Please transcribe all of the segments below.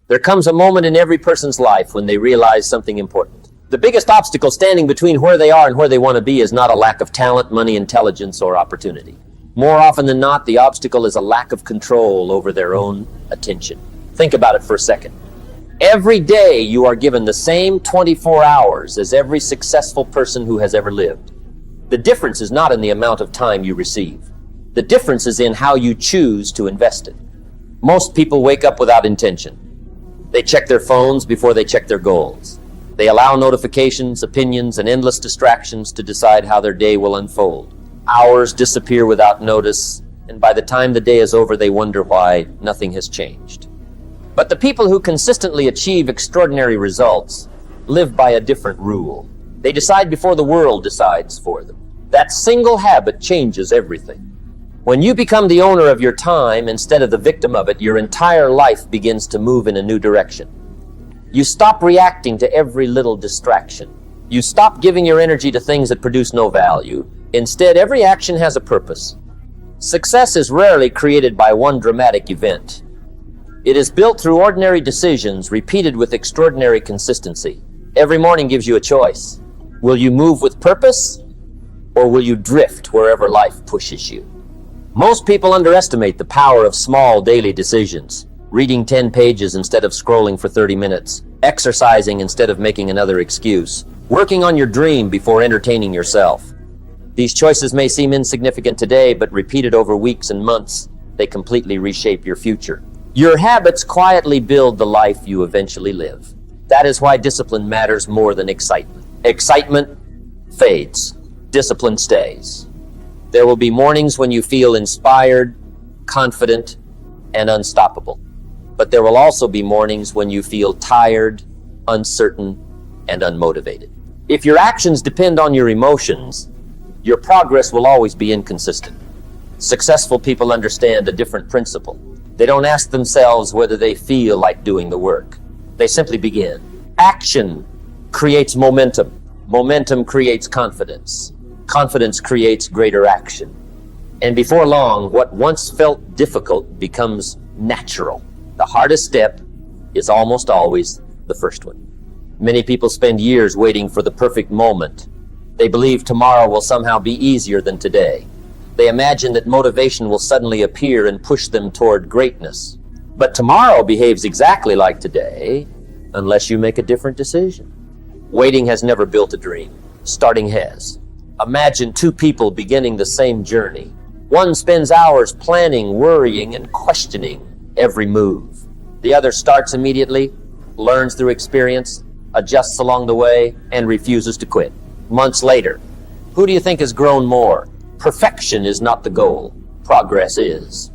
There comes a moment in every person's life when they realize something important. The biggest obstacle standing between where they are and where they want to be is not a lack of talent, money, intelligence, or opportunity. More often than not, the obstacle is a lack of control over their own attention. Think about it for a second. Every day you are given the same 24 hours as every successful person who has ever lived. The difference is not in the amount of time you receive. The difference is in how you choose to invest it. Most people wake up without intention. They check their phones before they check their goals. They allow notifications, opinions, and endless distractions to decide how their day will unfold. Hours disappear without notice, and by the time the day is over, they wonder why nothing has changed. But the people who consistently achieve extraordinary results live by a different rule. They decide before the world decides for them. That single habit changes everything. When you become the owner of your time instead of the victim of it, your entire life begins to move in a new direction. You stop reacting to every little distraction. You stop giving your energy to things that produce no value. Instead, every action has a purpose. Success is rarely created by one dramatic event. It is built through ordinary decisions repeated with extraordinary consistency. Every morning gives you a choice. Will you move with purpose, or will you drift wherever life pushes you? Most people underestimate the power of small daily decisions. Reading 10 pages instead of scrolling for 30 minutes. Exercising instead of making another excuse. Working on your dream before entertaining yourself. These choices may seem insignificant today, but repeated over weeks and months, they completely reshape your future. Your habits quietly build the life you eventually live. That is why discipline matters more than excitement. Excitement fades. Discipline stays. There will be mornings when you feel inspired, confident, and unstoppable. But there will also be mornings when you feel tired, uncertain, and unmotivated. If your actions depend on your emotions, your progress will always be inconsistent. Successful people understand a different principle. They don't ask themselves whether they feel like doing the work. They simply begin. Action creates momentum. Momentum creates confidence. Confidence creates greater action. And before long, what once felt difficult becomes natural. The hardest step is almost always the first one. Many people spend years waiting for the perfect moment. They believe tomorrow will somehow be easier than today. They imagine that motivation will suddenly appear and push them toward greatness. But tomorrow behaves exactly like today, unless you make a different decision. Waiting has never built a dream. Starting has. Imagine two people beginning the same journey. One spends hours planning, worrying, and questioning every move. The other starts immediately, learns through experience, adjusts along the way, and refuses to quit. Months later, who do you think has grown more? Perfection is not the goal. Progress is.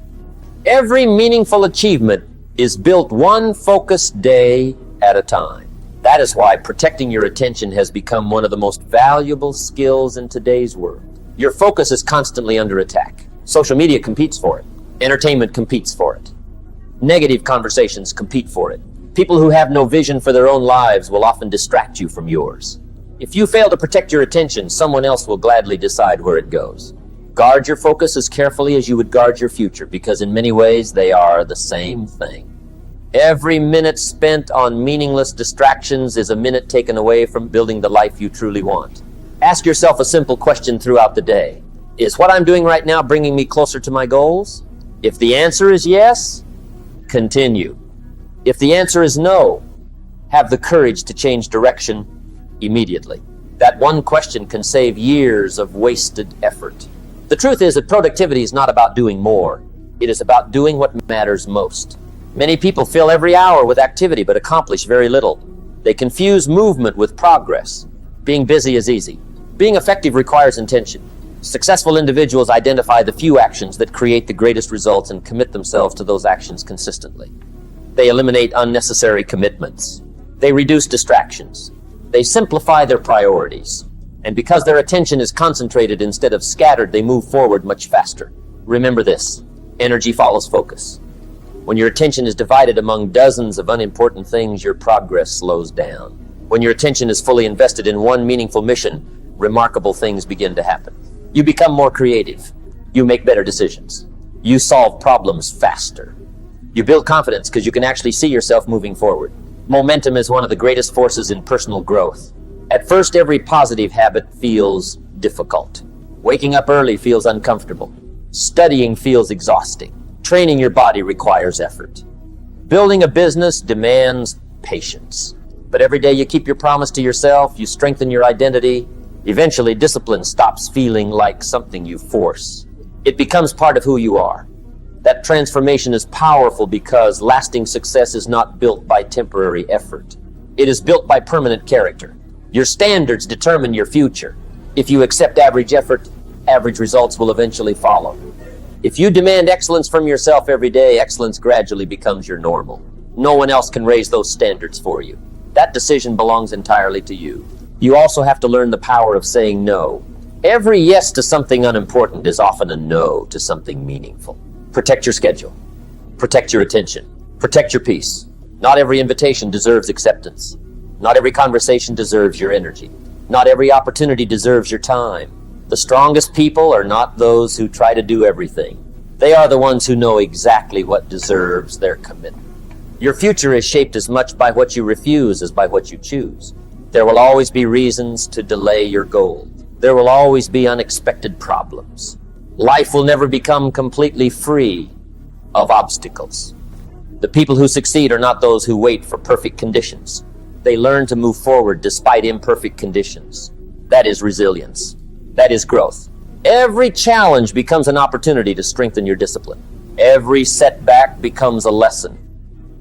Every meaningful achievement is built one focused day at a time. That is why protecting your attention has become one of the most valuable skills in today's world. Your focus is constantly under attack. Social media competes for it. Entertainment competes for it. Negative conversations compete for it. People who have no vision for their own lives will often distract you from yours. If you fail to protect your attention, someone else will gladly decide where it goes. Guard your focus as carefully as you would guard your future, because in many ways they are the same thing. Every minute spent on meaningless distractions is a minute taken away from building the life you truly want. Ask yourself a simple question throughout the day. Is what I'm doing right now bringing me closer to my goals? If the answer is yes, continue. If the answer is no, have the courage to change direction immediately. That one question can save years of wasted effort. The truth is that productivity is not about doing more. It is about doing what matters most. Many people fill every hour with activity but accomplish very little. They confuse movement with progress. Being busy is easy. Being effective requires intention. Successful individuals identify the few actions that create the greatest results and commit themselves to those actions consistently. They eliminate unnecessary commitments. They reduce distractions. They simplify their priorities. And because their attention is concentrated instead of scattered, they move forward much faster. Remember this: energy follows focus. When your attention is divided among dozens of unimportant things, your progress slows down. When your attention is fully invested in one meaningful mission, remarkable things begin to happen. You become more creative. You make better decisions. You solve problems faster. You build confidence because you can actually see yourself moving forward. Momentum is one of the greatest forces in personal growth. At first, every positive habit feels difficult. Waking up early feels uncomfortable. Studying feels exhausting. Training your body requires effort. Building a business demands patience. But every day you keep your promise to yourself, you strengthen your identity. Eventually, discipline stops feeling like something you force. It becomes part of who you are. That transformation is powerful because lasting success is not built by temporary effort. It is built by permanent character. Your standards determine your future. If you accept average effort, average results will eventually follow. If you demand excellence from yourself every day, excellence gradually becomes your normal. No one else can raise those standards for you. That decision belongs entirely to you. You also have to learn the power of saying no. Every yes to something unimportant is often a no to something meaningful. Protect your schedule. Protect your attention. Protect your peace. Not every invitation deserves acceptance. Not every conversation deserves your energy. Not every opportunity deserves your time. The strongest people are not those who try to do everything. They are the ones who know exactly what deserves their commitment. Your future is shaped as much by what you refuse as by what you choose. There will always be reasons to delay your goal. There will always be unexpected problems. Life will never become completely free of obstacles. The people who succeed are not those who wait for perfect conditions. They learn to move forward despite imperfect conditions. That is resilience. That is growth. Every challenge becomes an opportunity to strengthen your discipline. Every setback becomes a lesson.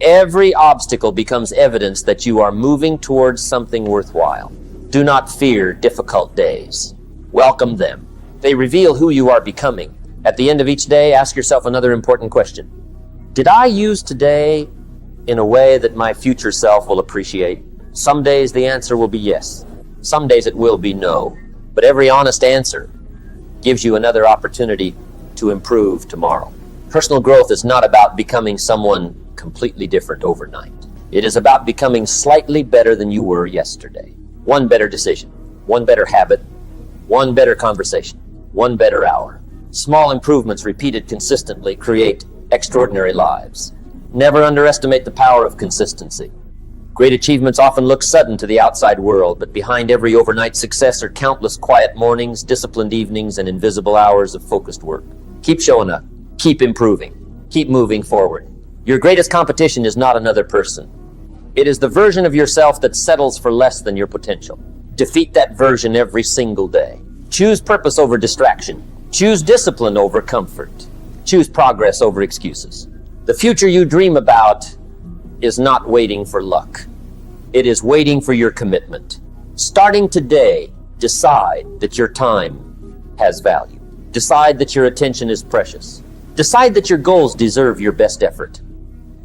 Every obstacle becomes evidence that you are moving towards something worthwhile. Do not fear difficult days. Welcome them. They reveal who you are becoming. At the end of each day, ask yourself another important question. Did I use today in a way that my future self will appreciate? Some days the answer will be yes. Some days it will be no. But every honest answer gives you another opportunity to improve tomorrow. Personal growth is not about becoming someone completely different overnight. It is about becoming slightly better than you were yesterday. One better decision, one better habit, one better conversation, one better hour. Small improvements repeated consistently create extraordinary lives. Never underestimate the power of consistency. Great achievements often look sudden to the outside world, but behind every overnight success are countless quiet mornings, disciplined evenings, and invisible hours of focused work. Keep showing up. Keep improving. Keep moving forward. Your greatest competition is not another person. It is the version of yourself that settles for less than your potential. Defeat that version every single day. Choose purpose over distraction. Choose discipline over comfort. Choose progress over excuses. The future you dream about is not waiting for luck. It is waiting for your commitment. Starting today, decide that your time has value. Decide that your attention is precious. Decide that your goals deserve your best effort.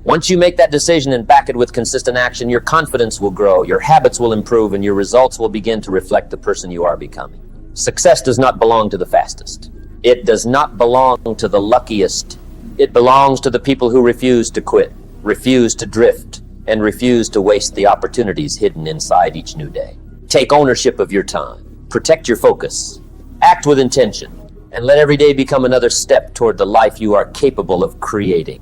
Once you make that decision and back it with consistent action, your confidence will grow, your habits will improve, and your results will begin to reflect the person you are becoming. Success does not belong to the fastest. It does not belong to the luckiest. It belongs to the people who refuse to quit, refuse to drift, and refuse to waste the opportunities hidden inside each new day. Take ownership of your time. Protect your focus. Act with intention. And let every day become another step toward the life you are capable of creating.